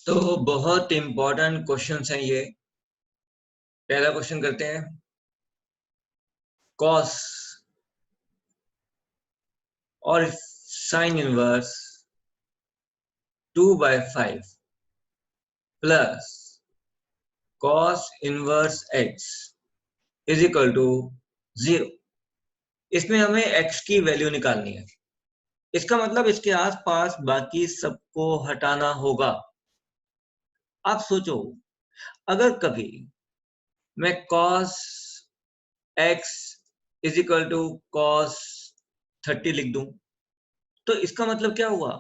तो बहुत important questions हैं ये। पहला क्वेश्चन करते हैं। कॉस और sine inverse 2/5 plus cos inverse x is equal to 0। इसमें हमें x की वैल्यू निकालनी है। इसका मतलब इसके आसपास बाकी सबको हटाना होगा। आप सोचो, अगर कभी मैं cos x is equal to cos 30 लिख दूं, तो इसका मतलब क्या हुआ?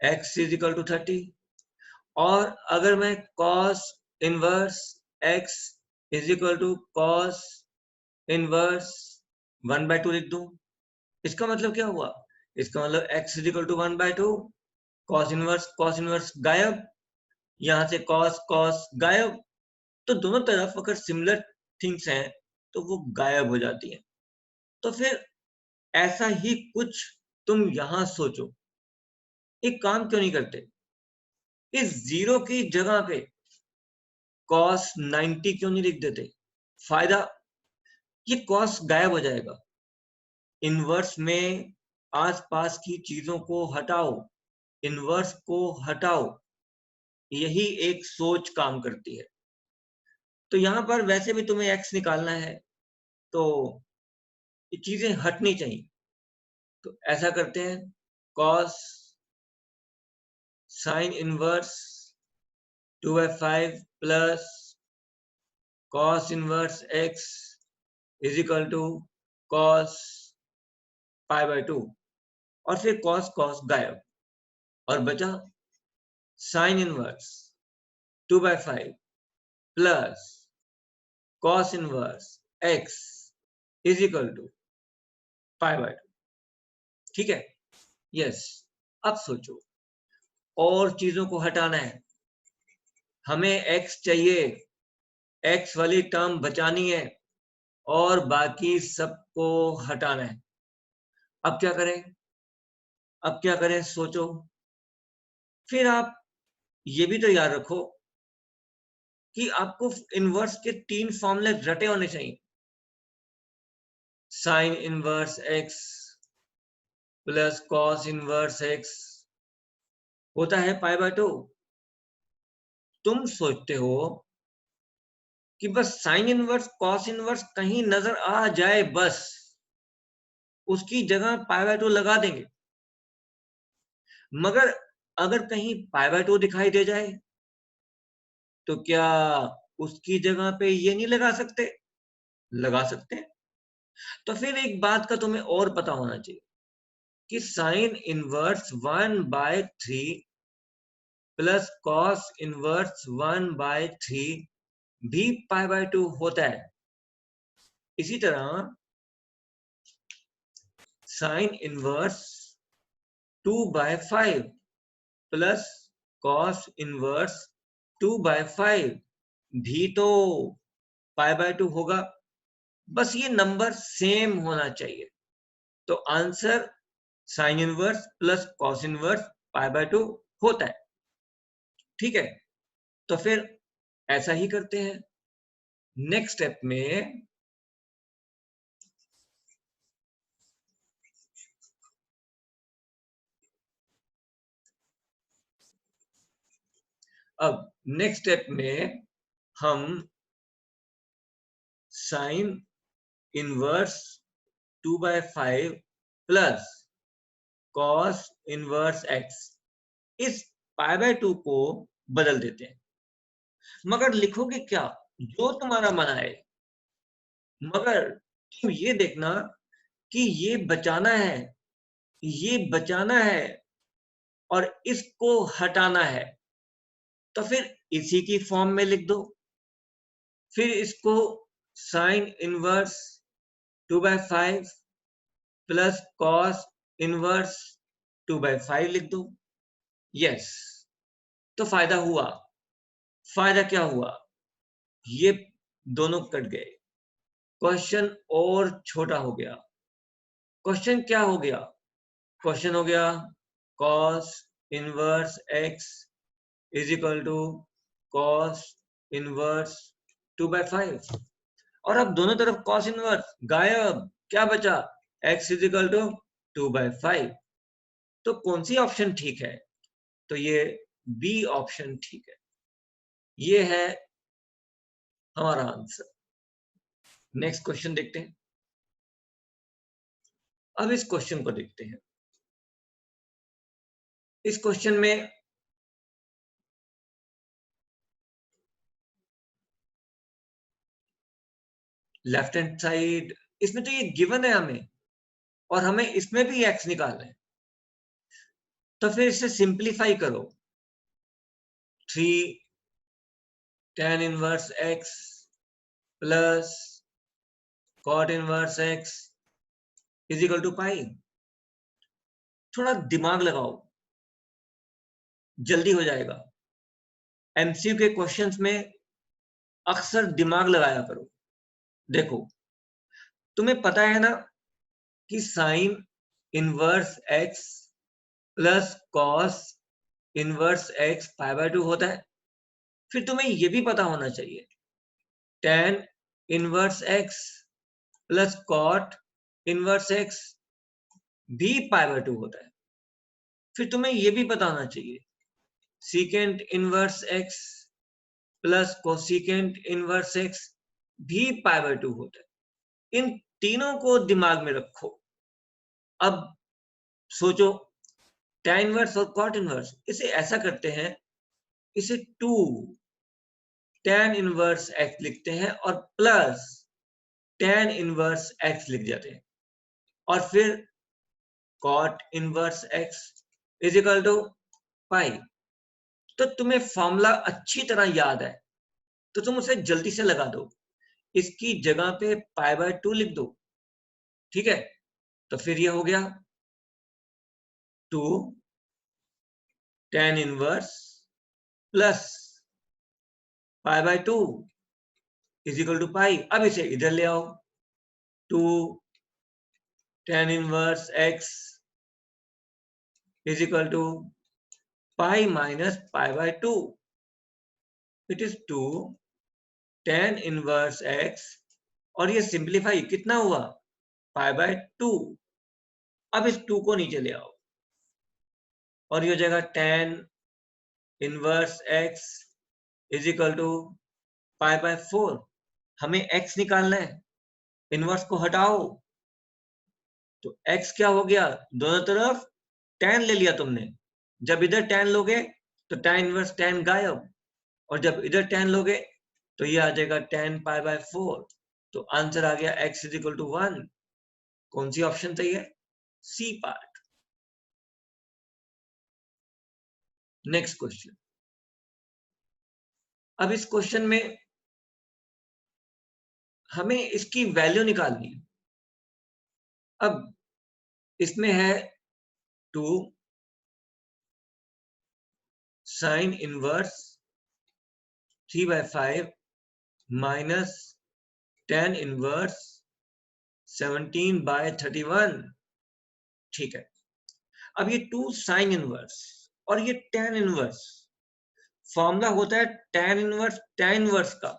x is equal to 30। और अगर मैं cos inverse x is equal to cos inverse 1/2 लिख दूं, इसका मतलब क्या हुआ? इसका मतलब x is equal to 1/2। cos inverse गायब, यहां से cos cos गायब। तो दोनों तरफ अगर सिमिलर थिंग्स हैं तो वो गायब हो जाती हैं। तो फिर ऐसा ही कुछ तुम यहां सोचो। एक काम क्यों नहीं करते, इस जीरो की जगह पे cos 90 क्यों नहीं लिख देते? फायदा, ये cos गायब हो जाएगा। इनवर्स में आसपास की चीजों को हटाओ, इनवर्स को हटाओ, यही एक सोच काम करती है। तो यहां पर वैसे भी तुम्हें x निकालना है, तो ये चीजें हटनी चाहिए। तो ऐसा करते हैं, cos sine inverse 2/5 plus cos inverse x is equal to cos π/2, और फिर cos cos गायब, और बचा sine inverse 2/5 plus cos inverse x is equal to π/2। ठीक है? यस। अब सोचो, और चीजों को हटाना है। हमें x चाहिए, x वाली टर्म बचानी है, और बाकी सबको हटाना है। अब क्या करें? अब क्या करें सोचो। फिर आप ये भी तो याद रखो कि आपको इनवर्स के 3 फॉर्मूले रटे होने चाहिए। Sine inverse x plus cos inverse x होता है π/2। तुम सोचते हो कि बस साइन इनवर्स कॉस इनवर्स कहीं नजर आ जाए, बस उसकी जगह π/2 लगा देंगे। मगर अगर कहीं π/2 दिखाई दे जाए, तो क्या उसकी जगह पे ये नहीं लगा सकते? लगा सकते हैं। तो फिर एक बात का तुम्हें और पता होना चाहिए कि sine inverse 1/3 plus cos inverse 1/3 भी π/2 होता है। इसी तरह sign inverse 2/5 plus cos inverse 2/5 भी तो π/2 होगा। बस ये नंबर सेम होना चाहिए। तो answer sine inverse plus cos inverse π/2 होता है। ठीक है? तो फिर ऐसा ही करते हैं। नेक्स्ट स्टेप में अब नेक्स्ट स्टेप में हम sign inverse 2/5 plus cos inverse x, इस π/2 को बदल देते हैं। मगर लिखोगे क्या? जो तुम्हारा मन आए। मगर तुम ये देखना कि ये बचाना है, ये बचाना है, और इसको हटाना है। तो फिर इसी की फॉर्म में लिख दो। फिर इसको sign inverse 2/5 plus cos inverse 2/5 लिख दो। यस। तो फायदा हुआ। फायदा क्या हुआ? ये दोनों कट गए, क्वेश्चन और छोटा हो गया। क्वेश्चन क्या हो गया? क्वेश्चन हो गया cos inverse x is equal to cos inverse 2/5। और अब दोनों तरफ कॉस इनवर्स गायब, क्या बचा? x is equal to 2/5। तो कौन सी ऑप्शन ठीक है? तो ये बी ऑप्शन ठीक है। ये है हमारा आंसर। नेक्स्ट क्वेश्चन देखते हैं। अब इस क्वेश्चन को देखते हैं। इस क्वेश्चन में लेफ्ट हैंड साइड, इसमें तो ये गिवन है हमें, और हमें इसमें भी x निकालना है। तो फिर इसे सिंप्लीफाई करो। 3 tan inverse x plus cot inverse x is equal to pi. थोड़ा दिमाग लगाओ, जल्दी हो जाएगा। एमसीक्यू के क्वेश्चंस में अक्सर दिमाग लगाया करो। देखो, तुम्हें पता है ना कि sine inverse x plus cos inverse x π/2 होता है। फिर तुम्हें यह भी पता होना चाहिए tan inverse x plus cot inverse x भी π/2 होता है। फिर तुम्हें यह भी पता होना चाहिए secant inverse x plus cosecant inverse x भी π/2 होता है। इन तीनों को दिमाग में रखो। अब सोचो, tan इनवर्स और cot इनवर्स, इसे ऐसा करते हैं, इसे 2 tan इनवर्स x लिखते हैं और प्लस tan इनवर्स x लिख जाते हैं, और फिर cot inverse x is equal to pi. तो तुम्हें फॉर्मूला अच्छी तरह याद है, तो तुम उसे जल्दी से लगा दो। इसकी जगह पे π/2 लिख दो। ठीक है, तो फिर ये हो गया 2 tan inverse plus π/2 is equal to pi. अब इसे इधर ले आओ। 2 tan inverse x is equal to pi minus π/2। It is 2 tan inverse x, और ये सिंप्लीफाई कितना हुआ? π/2। अब इस 2 को नीचे ले आओ, और ये हो जाएगा tan inverse x is equal to π/4। हमें x निकालना है, इनवर्स को हटाओ। तो x क्या हो गया? दोनों तरफ tan ले लिया तुमने। जब इधर tan लोगे तो tan इनवर्स tan गायब, और जब इधर tan लोगे तो ये आ जाएगा tan π/4। तो आंसर आ गया x इज इक्वल टू 1। कौन सी ऑप्शन सही है? C part. Next question. अब इस क्वेश्चन में हमें इसकी वैल्यू निकालनी है। अब इसमें है 2 sine inverse 3/5 minus tan inverse 17/31। ठीक है, अब ये 2 साइन इनवर्स और ये tan इनवर्स, फॉर्मूला होता है tan इनवर्स tan इनवर्स का।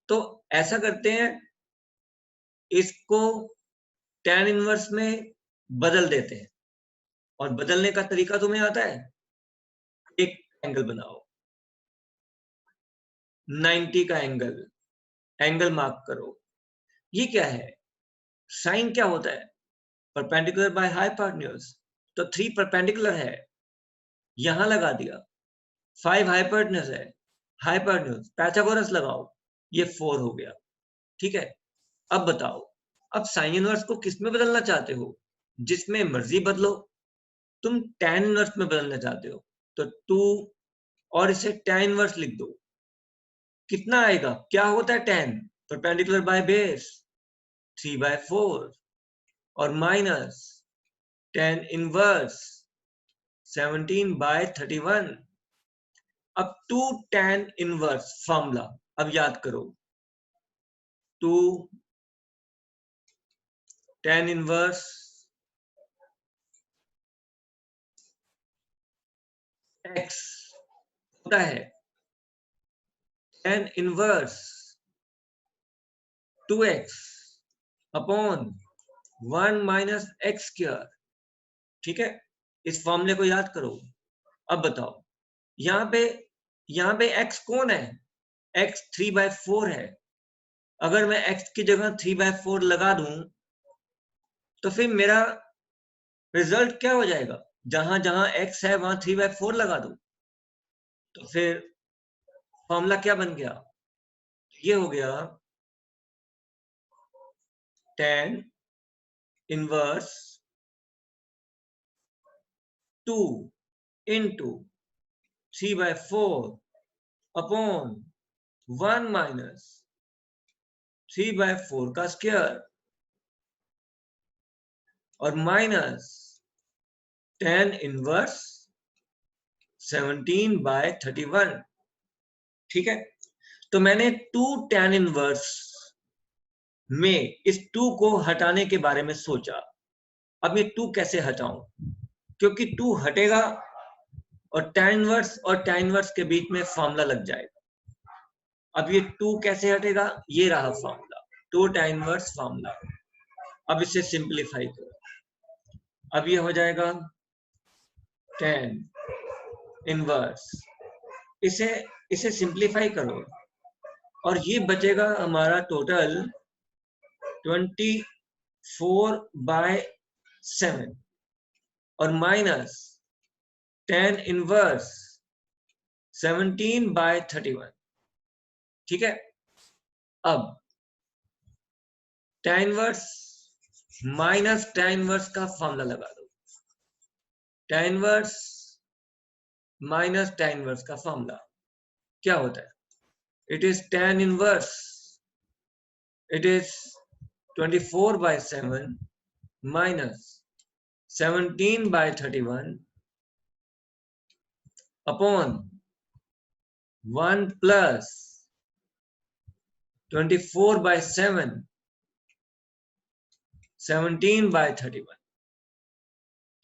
तो ऐसा करते हैं, इसको tan इनवर्स में बदल देते हैं, और बदलने का तरीका तुम्हें आता है। एक एंगल बनाओ, 90 का एंगल मार्क करो। ये क्या है? साइन क्या होता है? Perpendicular by hypotenuse. तो 3 परपेंडिकुलर है, यहां लगा दिया। 5 हाइपोटेन्यूज है, हाइपोटेन्यूज पैथागोरस लगाओ, ये 4 हो गया। ठीक है, अब बताओ, अब साइन इनवर्स को किस में बदलना चाहते हो? जिसमें मर्जी बदलो। तुम tan इनवर्स में बदलना चाहते हो तो 2 और इसे tan इनवर्स लिख दो। कितना आएगा? क्या होता है tan? परपेंडिकुलर बाय बेस 3/4, और माइनस tan इनवर्स 17/31। अब 2 tan इनवर्स फॉर्मूला अब याद करो। 2 tan इनवर्स x होता है tan inverse 2x upon 1 minus x square. ठीक है, इस फॉर्मूले को याद करो। अब बताओ, यहाँ पे x कौन है? x 3/4 है। अगर मैं x की जगह 3/4 लगा दूं तो फिर मेरा रिजल्ट क्या हो जाएगा? जहां जहां x है वहां 3/4 लगा दूं तो फिर फॉर्मूला क्या बन गया? ये हो गया tan inverse 2 into 3/4 upon 1 minus 3/4 का स्क्वायर और माइनस tan इनवर्स 17/31। ठीक है, तो मैंने 2 tan इनवर्स में इस 2 को हटाने के बारे में सोचा। अब ये 2 कैसे हटाऊं? क्योंकि 2 हटेगा और tan इनवर्स के बीच में फॉर्मूला लग जाएगा। अब ये 2 कैसे हटेगा? ये रहा फॉर्मूला, 2 tan इनवर्स फॉर्मूला। अब इसे सिंप्लीफाई करो। अब ये हो जाएगा tan इनवर्स, इसे सिंप्लीफाई करो और ये बचेगा हमारा टोटल 24/7 और माइनस tan इनवर्स 17/31। ठीक है, अब tan inverse minus tan inverse का फॉर्मूला लगा दो। tan inverse minus tan inverse का फॉर्मूला क्या होता है? It is tan inverse, it is 24/7 minus 17/31 upon 1 plus 24/7 17/31।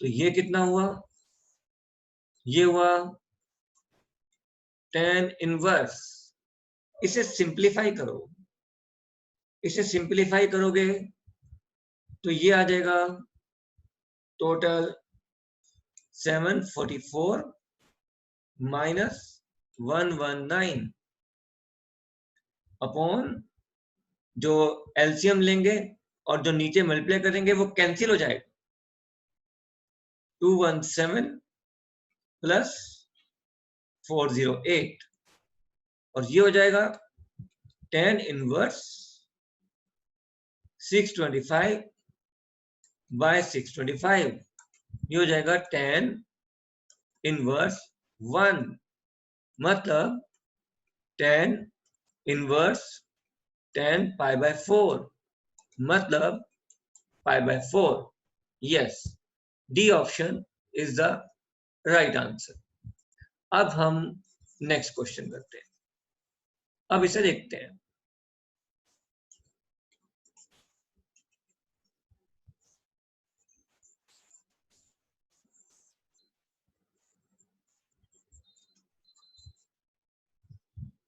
तो ये कितना हुआ? ये हुआ tan इनवर्स। इसे सिंप्लीफाई करो, इसे सिंप्लीफाई करोगे तो ये आ जाएगा टोटल 744 माइनस 119 अपॉन जो एलसीएम लेंगे और जो नीचे मल्टीप्लाई करेंगे वो कैंसिल हो जाएगा। 217 प्लस 408 और ये हो जाएगा tan इनवर्स 625/625। ये हो जाएगा tan इनवर्स 1, मतलब tan इनवर्स 10 π/4 मतलब π/4। Yes, D option is the right answer. अब हम नेक्स्ट क्वेश्चन करते हैं। अब इसे देखते हैं।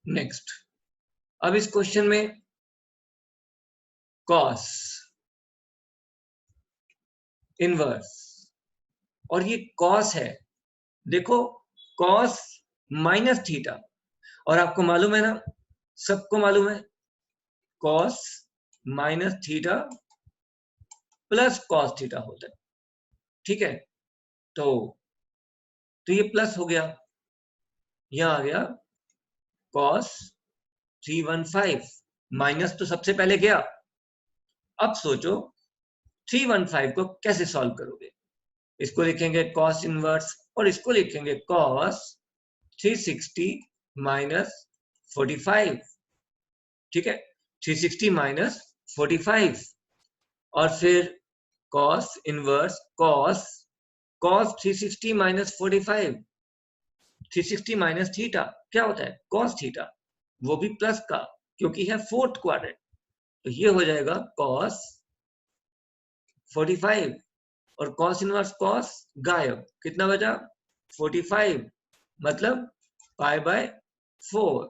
नेक्स्ट, अब इस क्वेश्चन में कॉस इनवर्स और ये कॉस है। देखो, कॉस माइनस थीटा, और आपको मालूम है ना, सबको मालूम है cos minus theta plus cos theta होता है। ठीक है, तो ये प्लस हो गया, यहां आ गया कॉस 315। माइनस तो सबसे पहले गया। अब सोचो 315 को कैसे सॉल्व करोगे? इसको लिखेंगे कॉस इनवर्स और इसको लिखेंगे कॉस 360 माइनस 45। ठीक है, 360 माइनस 45 और फिर cos inverse cos 360 minus 45। 360 minus theta क्या होता है? कॉस थीटा, वो भी प्लस का, क्योंकि है फोर्थ क्वाड्रेंट। तो ये हो जाएगा कॉस 45 और कॉस इनवर्स कॉस गायब, कितना बचा? 45, मतलब पाई by 4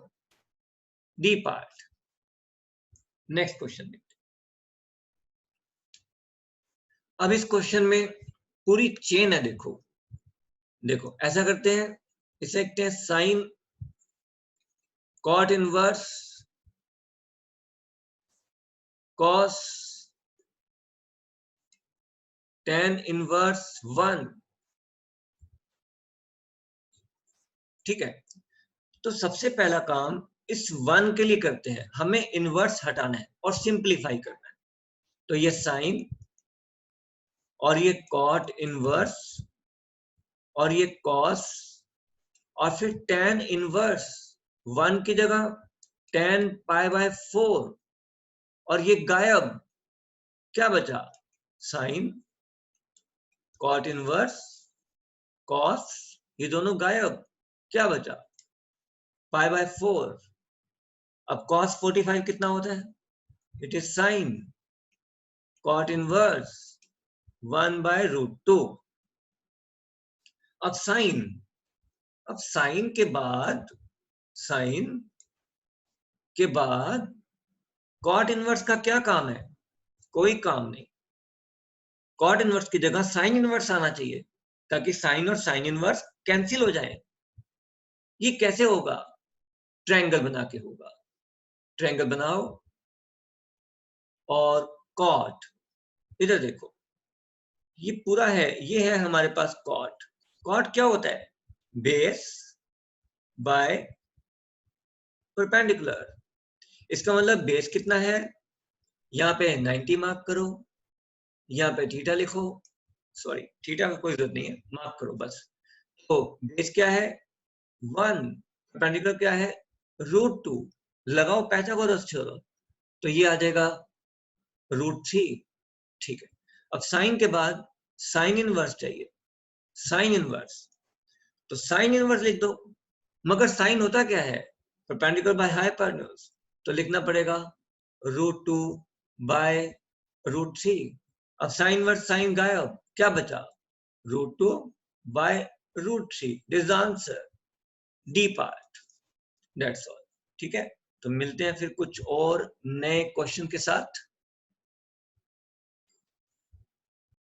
D part. Next question देखते हैं। अब इस क्वेश्चन में पूरी चेन है, देखो देखो ऐसा करते हैं, इसे लिखते हैं sine cot inverse cos tan inverse 1। ठीक है, तो सबसे पहला काम इस 1 के लिए करते हैं, हमें इनवर्स हटाना है और सिंपलीफाई करना है। तो ये साइन और ये कॉट इनवर्स और ये कॉस और फिर tan इनवर्स 1 की जगह tan पाई बाय 4 और ये गायब, क्या बचा? साइन कॉट इनवर्स कॉस, ये दोनों गायब, क्या बचा? Pi by 4। अब cos 45 कितना होता है? It is sine cot inverse 1 by root 2। अब साइन के बाद कॉट इनवर्स का क्या काम है? कोई काम नहीं। कॉट इनवर्स की जगह साइन इनवर्स आना चाहिए ताकि साइन और साइन इनवर्स कैंसिल हो जाए। ये कैसे होगा? ट्रायंगल बना के होगा। ट्रायंगल बनाओ और कॉट, इधर देखो, ये पूरा है, ये है हमारे पास कॉट। कॉट क्या होता है? Base by perpendicular. इसका मतलब बेस कितना है? यहाँ पे 90 मार्क करो, यहाँ पे थीटा लिखो, सॉरी थीटा का कोई जरूरत नहीं है, मार्क करो बस। तो बेस क्या है? 1, परपेंडिकुलर क्या है? रूट 2। लगाओ पाइथागोरस थ्योरम, तो ये आ जाएगा रूट 3। ठीक है, अब साइन के बाद साइन इनवर्स चाहिए, साइन इनवर्स, तो साइन इनवर्स लिख दो। मगर साइन होता क्या है? परपेंडिकुलर बाय हाइपोटेन्यूज, तो लिखना पड़ेगा रूट 2 बाय रूट 3। अब साइन इनवर्स साइन गायब, क्या बचा? Root 2 by root 3। This answer D part. That's all. ठीक है, तो मिलते हैं फिर कुछ और नए क्वेश्चन के साथ।